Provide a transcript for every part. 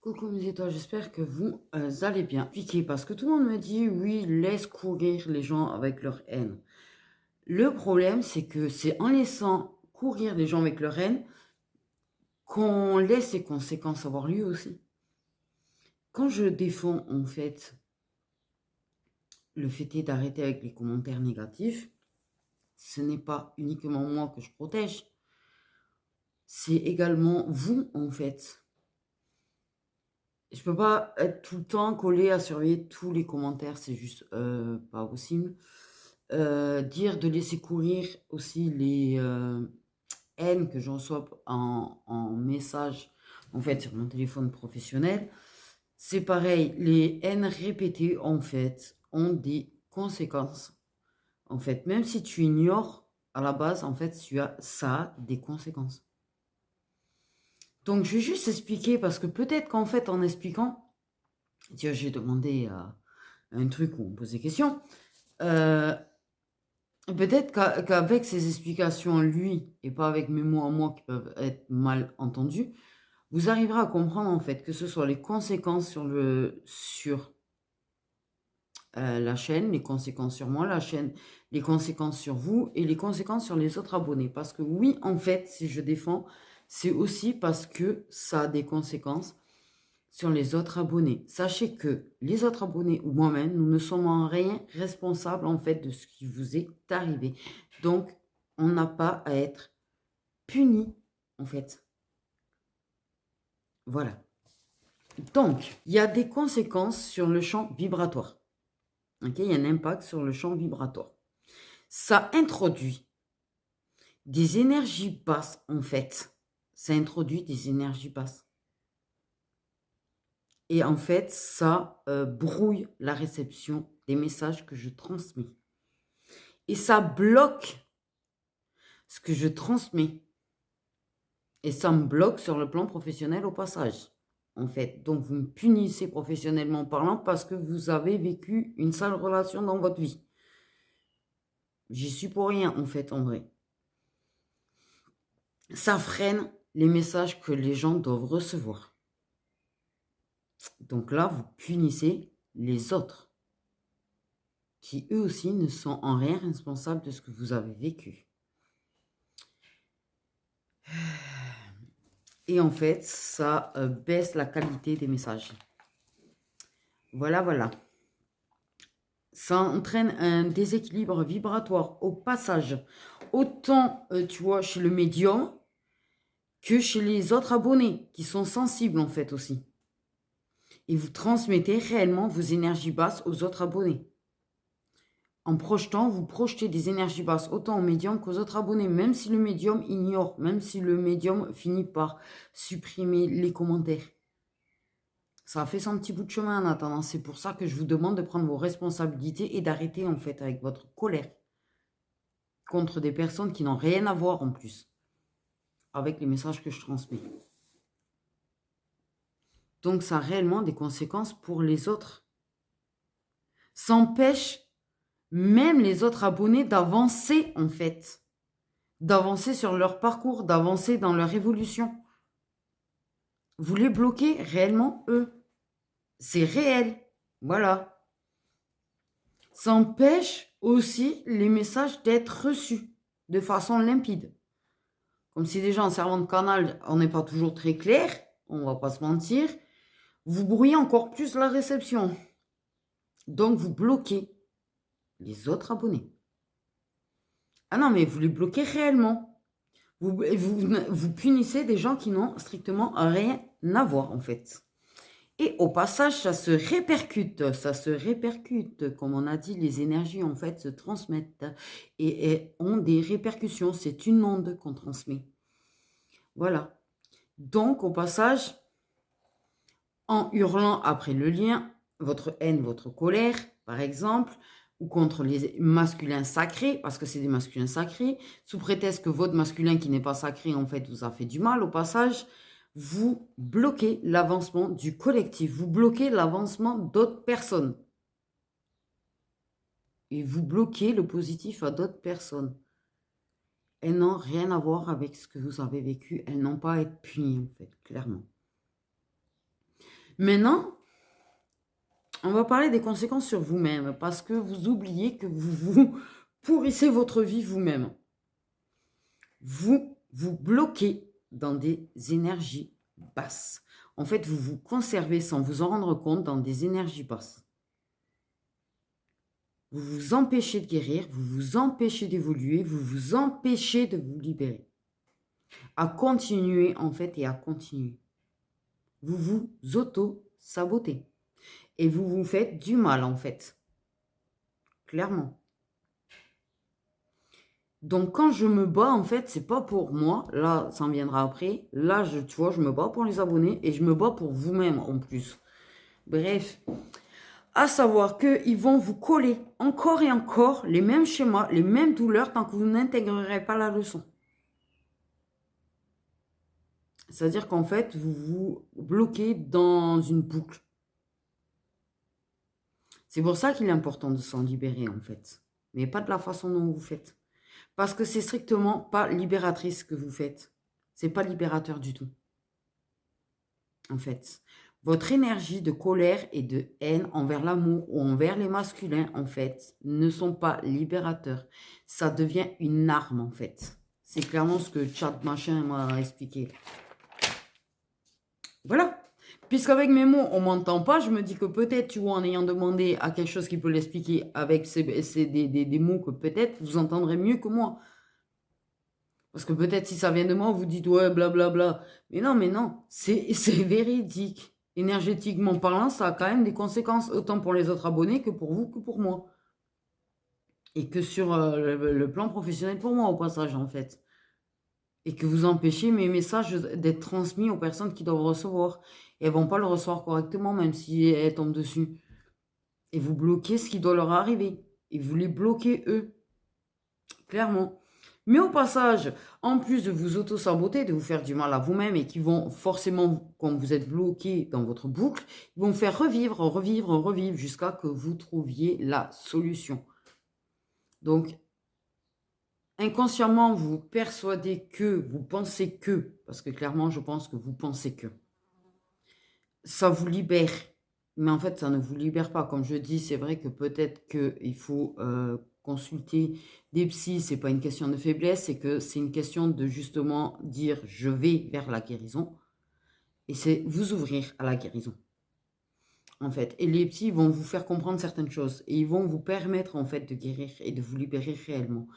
Coucou mes étoiles, j'espère que vous allez bien. Piqué, parce que tout le monde me dit oui, laisse courir les gens avec leur haine. Le problème, c'est que c'est en laissant courir les gens avec leur haine qu'on laisse ses conséquences avoir lieu aussi. Quand je défends en fait le fait est d'arrêter avec les commentaires négatifs, ce n'est pas uniquement moi que je protège, c'est également vous en fait. Je peux pas être tout le temps collé à surveiller tous les commentaires, c'est juste pas possible. Dire de laisser courir aussi les haines que je reçois en message, en fait, sur mon téléphone professionnel. C'est pareil, les haines répétées, en fait, ont des conséquences. En fait, même si tu ignores, à la base, en fait, ça a des conséquences. Donc, je vais juste expliquer, parce que peut-être qu'en fait, en expliquant, tiens, j'ai demandé un truc où on pose des questions, peut-être qu'avec ses explications, lui, et pas avec mes mots à moi qui peuvent être mal entendus, vous arriverez à comprendre en fait que ce soit les conséquences sur la chaîne, les conséquences sur moi, la chaîne, les conséquences sur vous et les conséquences sur les autres abonnés. Parce que oui, en fait, si je défends, c'est aussi parce que ça a des conséquences sur les autres abonnés. Sachez que les autres abonnés ou moi-même, nous ne sommes en rien responsables en fait de ce qui vous est arrivé. Donc, on n'a pas à être puni en fait. Voilà. Donc, il y a des conséquences sur le champ vibratoire. Ok, il y a un impact sur le champ vibratoire. Ça introduit des énergies basses en fait. Ça introduit des énergies basses. Et en fait, ça brouille la réception des messages que je transmets. Et ça bloque ce que je transmets. Et ça me bloque sur le plan professionnel au passage. En fait, donc vous me punissez professionnellement parlant parce que vous avez vécu une sale relation dans votre vie. J'y suis pour rien en fait, en vrai. Ça freine les messages que les gens doivent recevoir. Donc là, vous punissez les autres, qui eux aussi ne sont en rien responsables de ce que vous avez vécu. Et en fait, ça baisse la qualité des messages. Voilà, voilà. Ça entraîne un déséquilibre vibratoire au passage, autant, tu vois, chez le médium que chez les autres abonnés, qui sont sensibles en fait aussi. Et vous transmettez réellement vos énergies basses aux autres abonnés. En projetant, vous projetez des énergies basses autant au médium qu'aux autres abonnés, même si le médium ignore, même si le médium finit par supprimer les commentaires. Ça a fait son petit bout de chemin en attendant. C'est pour ça que je vous demande de prendre vos responsabilités et d'arrêter en fait avec votre colère contre des personnes qui n'ont rien à voir en plus avec les messages que je transmets. Donc ça a réellement des conséquences pour les autres. Ça empêche même les autres abonnés d'avancer en fait. D'avancer sur leur parcours, d'avancer dans leur évolution. Vous les bloquez réellement eux. C'est réel. Voilà. Ça empêche aussi les messages d'être reçus de façon limpide. Comme si déjà en servant de canal, on n'est pas toujours très clair, on va pas se mentir. Vous brouillez encore plus la réception. Donc vous bloquez les autres abonnés. Ah non, mais vous les bloquez réellement. Vous punissez des gens qui n'ont strictement rien à voir en fait. Et au passage, ça se répercute. Comme on a dit, les énergies en fait se transmettent et ont des répercussions. C'est une onde qu'on transmet. Voilà. Donc, au passage, en hurlant après le lien, votre haine, votre colère, par exemple, ou contre les masculins sacrés, parce que c'est des masculins sacrés, sous prétexte que votre masculin qui n'est pas sacré, en fait, vous a fait du mal, au passage, vous bloquez l'avancement du collectif, vous bloquez l'avancement d'autres personnes. Et vous bloquez le positif à d'autres personnes. Elles n'ont rien à voir avec ce que vous avez vécu, elles n'ont pas à être punies, en fait, clairement. Maintenant, on va parler des conséquences sur vous-même parce que vous oubliez que vous pourrissez votre vie vous-même. Vous vous bloquez dans des énergies basses. En fait, vous vous conservez sans vous en rendre compte dans des énergies basses. Vous vous empêchez de guérir, vous vous empêchez d'évoluer, vous vous empêchez de vous libérer. À continuer, en fait, et à continuer. Vous vous auto-sabotez. Et vous vous faites du mal, en fait. Clairement. Donc, quand je me bats, en fait, c'est pas pour moi. Là, ça en viendra après. Là, tu vois, je me bats pour les abonnés et je me bats pour vous-même, en plus. Bref. À savoir qu'ils vont vous coller encore et encore les mêmes schémas, les mêmes douleurs tant que vous n'intégrerez pas la leçon. C'est-à-dire qu'en fait, vous vous bloquez dans une boucle. C'est pour ça qu'il est important de s'en libérer, en fait. Mais pas de la façon dont vous faites. Parce que c'est strictement pas libératrice ce que vous faites. C'est pas libérateur du tout. En fait. Votre énergie de colère et de haine envers l'amour ou envers les masculins, en fait, ne sont pas libérateurs. Ça devient une arme, en fait. C'est clairement ce que Chat Machin m'a expliqué. Voilà. Puisqu'avec mes mots, on ne m'entend pas, je me dis que peut-être, tu vois, en ayant demandé à quelque chose qui peut l'expliquer avec des mots que peut-être vous entendrez mieux que moi. Parce que peut-être si ça vient de moi, vous dites, ouais, blablabla. Mais non, c'est véridique. Énergétiquement parlant, ça a quand même des conséquences, autant pour les autres abonnés que pour vous, que pour moi. Et que sur le plan professionnel pour moi, au passage, en fait. Et que vous empêchez mes messages d'être transmis aux personnes qui doivent recevoir. Et elles ne vont pas le recevoir correctement, même si elles tombent dessus. Et vous bloquez ce qui doit leur arriver. Et vous les bloquez, eux. Clairement. Mais au passage, en plus de vous auto-saboter, de vous faire du mal à vous-même et qui vont forcément, quand vous êtes bloqué dans votre boucle, ils vont faire revivre jusqu'à que vous trouviez la solution. Donc, inconsciemment, vous persuadez que, vous pensez que, parce que clairement, je pense que vous pensez que, ça vous libère. Mais en fait, ça ne vous libère pas. Comme je dis, c'est vrai que peut-être qu'il faut consulter des psys. Ce n'est pas une question de faiblesse, c'est que c'est une question de justement dire « je vais vers la guérison ». Et c'est vous ouvrir à la guérison. En fait. Et les psys vont vous faire comprendre certaines choses. Et ils vont vous permettre en fait de guérir et de vous libérer réellement.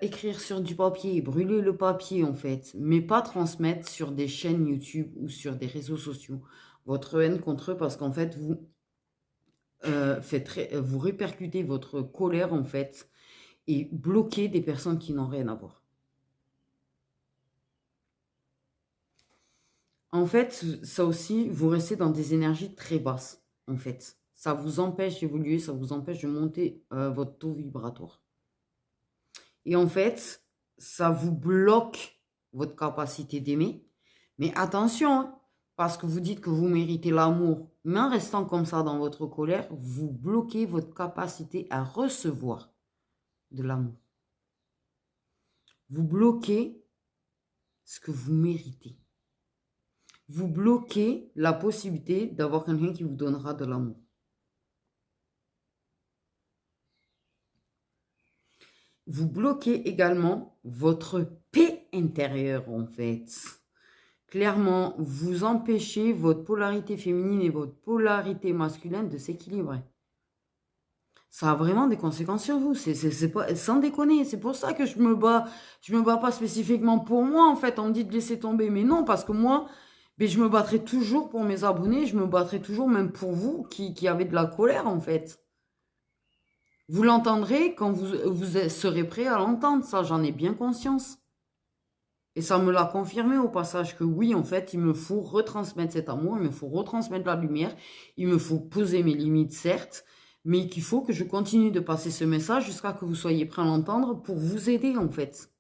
Écrire sur du papier, brûler le papier en fait, mais pas transmettre sur des chaînes YouTube ou sur des réseaux sociaux votre haine contre eux parce qu'en fait vous vous répercutez votre colère en fait et bloquez des personnes qui n'ont rien à voir. En fait, ça aussi, vous restez dans des énergies très basses en fait. Ça vous empêche d'évoluer, ça vous empêche de monter votre taux vibratoire. Et en fait, ça vous bloque votre capacité d'aimer. Mais attention, hein, parce que vous dites que vous méritez l'amour, mais en restant comme ça dans votre colère, vous bloquez votre capacité à recevoir de l'amour. Vous bloquez ce que vous méritez. Vous bloquez la possibilité d'avoir quelqu'un qui vous donnera de l'amour. Vous bloquez également votre paix intérieure, en fait. Clairement, vous empêchez votre polarité féminine et votre polarité masculine de s'équilibrer. Ça a vraiment des conséquences sur vous. C'est pas, sans déconner. C'est pour ça que je me bats pas spécifiquement pour moi, en fait. On me dit de laisser tomber. Mais non, parce que moi, je me battrai toujours pour mes abonnés. Je me battrai toujours même pour vous qui avez de la colère, en fait. Vous l'entendrez quand vous serez prêt à l'entendre, ça, j'en ai bien conscience. Et ça me l'a confirmé au passage que oui, en fait, il me faut retransmettre cet amour, il me faut retransmettre la lumière, il me faut poser mes limites, certes, mais qu'il faut que je continue de passer ce message jusqu'à que vous soyez prêt à l'entendre pour vous aider, en fait.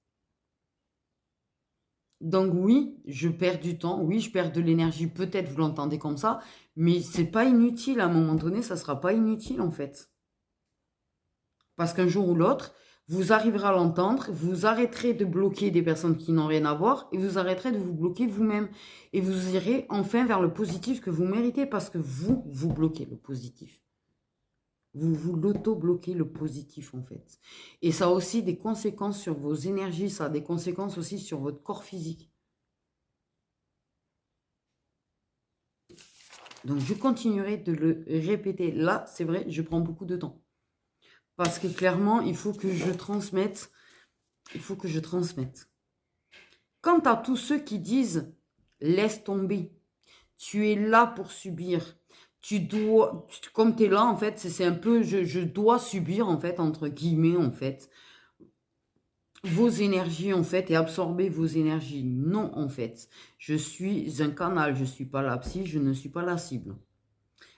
Donc oui, je perds du temps, oui, je perds de l'énergie, peut-être vous l'entendez comme ça, mais c'est pas inutile, à un moment donné, ça sera pas inutile, en fait. Parce qu'un jour ou l'autre, vous arriverez à l'entendre, vous arrêterez de bloquer des personnes qui n'ont rien à voir et vous arrêterez de vous bloquer vous-même. Et vous irez enfin vers le positif que vous méritez parce que vous bloquez le positif. Vous l'auto-bloquez le positif en fait. Et ça a aussi des conséquences sur vos énergies, ça a des conséquences aussi sur votre corps physique. Donc je continuerai de le répéter. Là, c'est vrai, je prends beaucoup de temps. Parce que clairement, il faut que je transmette. Il faut que je transmette. Quant à tous ceux qui disent « laisse tomber », tu es là pour subir. Tu dois, comme tu es là, en fait, c'est un peu « je dois subir », en fait, entre guillemets, en fait, vos énergies, en fait, et absorber vos énergies. Non, en fait. Je suis un canal, je ne suis pas la psy, je ne suis pas la cible.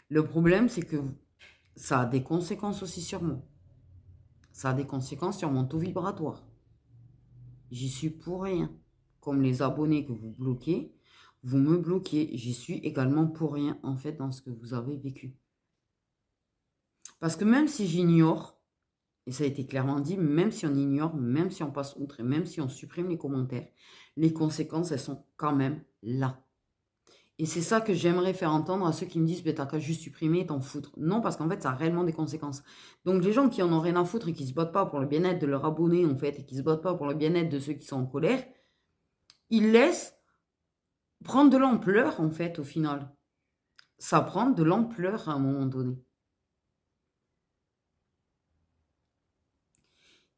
Le problème, c'est que ça a des conséquences aussi sur moi. Ça a des conséquences sur mon taux vibratoire. J'y suis pour rien. Comme les abonnés que vous bloquez, vous me bloquez. J'y suis également pour rien, en fait, dans ce que vous avez vécu. Parce que même si j'ignore, et ça a été clairement dit, même si on ignore, même si on passe outre, et même si on supprime les commentaires, les conséquences, elles sont quand même là. Et c'est ça que j'aimerais faire entendre à ceux qui me disent « t'as qu'à juste supprimer et t'en foutre ». Non, parce qu'en fait, ça a réellement des conséquences. Donc, les gens qui en ont rien à foutre et qui ne se battent pas pour le bien-être de leurs abonnés, en fait, et qui ne se battent pas pour le bien-être de ceux qui sont en colère, ils laissent prendre de l'ampleur, en fait, au final. Ça prend de l'ampleur à un moment donné.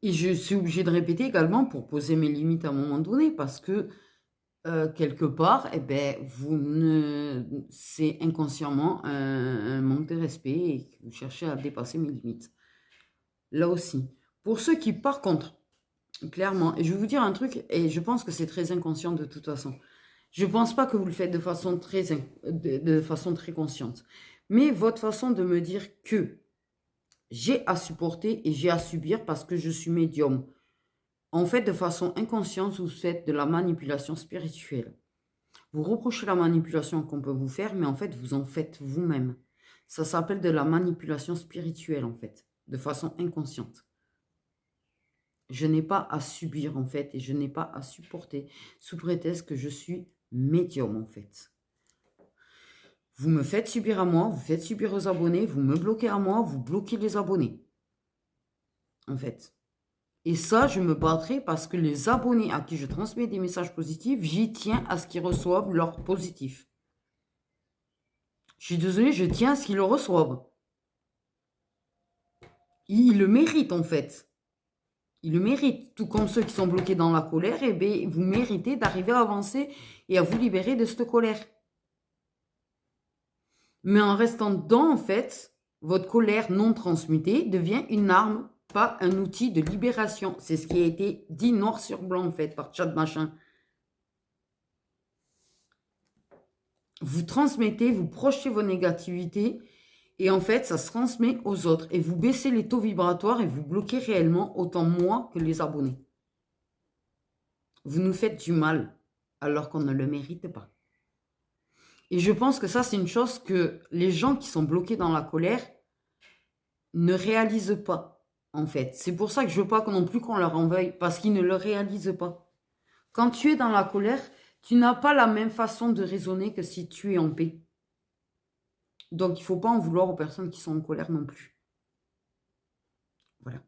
Et je suis obligée de répéter également pour poser mes limites à un moment donné, parce que quelque part, eh ben, c'est inconsciemment un manque de respect et que vous cherchez à dépasser mes limites. Là aussi. Pour ceux qui, par contre, clairement, et je vais vous dire un truc, et je pense que c'est très inconscient de toute façon. Je ne pense pas que vous le faites de façon très consciente. Mais votre façon de me dire que j'ai à supporter et j'ai à subir parce que je suis médium. En fait, de façon inconsciente, vous faites de la manipulation spirituelle. Vous reprochez la manipulation qu'on peut vous faire, mais en fait, vous en faites vous-même. Ça s'appelle de la manipulation spirituelle, en fait, de façon inconsciente. Je n'ai pas à subir, en fait, et je n'ai pas à supporter, sous prétexte que je suis médium, en fait. Vous me faites subir à moi, vous faites subir aux abonnés, vous me bloquez à moi, vous bloquez les abonnés. En fait. Et ça, je me battrai parce que les abonnés à qui je transmets des messages positifs, j'y tiens à ce qu'ils reçoivent leur positif. Je suis désolée, je tiens à ce qu'ils le reçoivent. Ils le méritent, en fait. Ils le méritent. Tout comme ceux qui sont bloqués dans la colère, eh bien, vous méritez d'arriver à avancer et à vous libérer de cette colère. Mais en restant dedans, en fait, votre colère non transmutée devient une arme, pas un outil de libération. C'est ce qui a été dit noir sur blanc, en fait, par Chad Machin. Vous transmettez, vous projetez vos négativités et en fait, ça se transmet aux autres. Et vous baissez les taux vibratoires et vous bloquez réellement autant moi que les abonnés. Vous nous faites du mal alors qu'on ne le mérite pas. Et je pense que ça, c'est une chose que les gens qui sont bloqués dans la colère ne réalisent pas, en fait. C'est pour ça que je ne veux pas non plus qu'on leur en veuille, parce qu'ils ne le réalisent pas. Quand tu es dans la colère, tu n'as pas la même façon de raisonner que si tu es en paix. Donc, il ne faut pas en vouloir aux personnes qui sont en colère non plus. Voilà.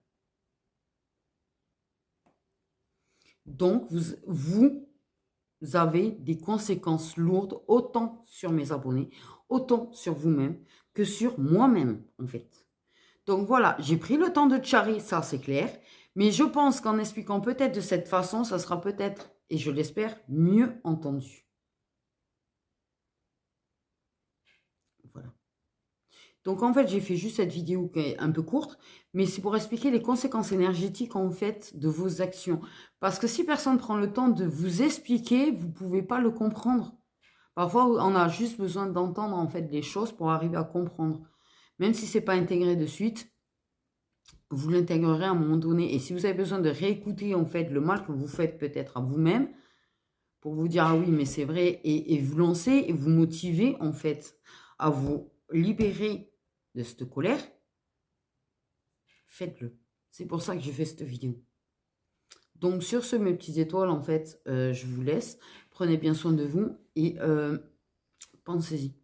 Donc, vous avez des conséquences lourdes, autant sur mes abonnés, autant sur vous-même, que sur moi-même, en fait. Donc, voilà, j'ai pris le temps de charrer, ça, c'est clair. Mais je pense qu'en expliquant peut-être de cette façon, ça sera peut-être, et je l'espère, mieux entendu. Voilà. Donc, en fait, j'ai fait juste cette vidéo qui est un peu courte, mais c'est pour expliquer les conséquences énergétiques, en fait, de vos actions. Parce que si personne ne prend le temps de vous expliquer, vous ne pouvez pas le comprendre. Parfois, on a juste besoin d'entendre, en fait, les choses pour arriver à comprendre. Même si ce n'est pas intégré de suite, vous l'intégrerez à un moment donné. Et si vous avez besoin de réécouter, en fait, le mal que vous faites peut-être à vous-même, pour vous dire, ah oui, mais c'est vrai, et vous lancer, et vous motiver, en fait, à vous libérer de cette colère, faites-le. C'est pour ça que j'ai fait cette vidéo. Donc, sur ce, mes petites étoiles, en fait, je vous laisse. Prenez bien soin de vous et pensez-y.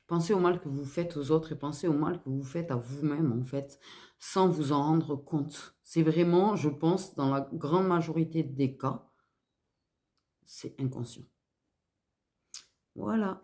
Pensez au mal que vous faites aux autres et pensez au mal que vous faites à vous-même, en fait, sans vous en rendre compte. C'est vraiment, je pense, dans la grande majorité des cas, c'est inconscient. Voilà.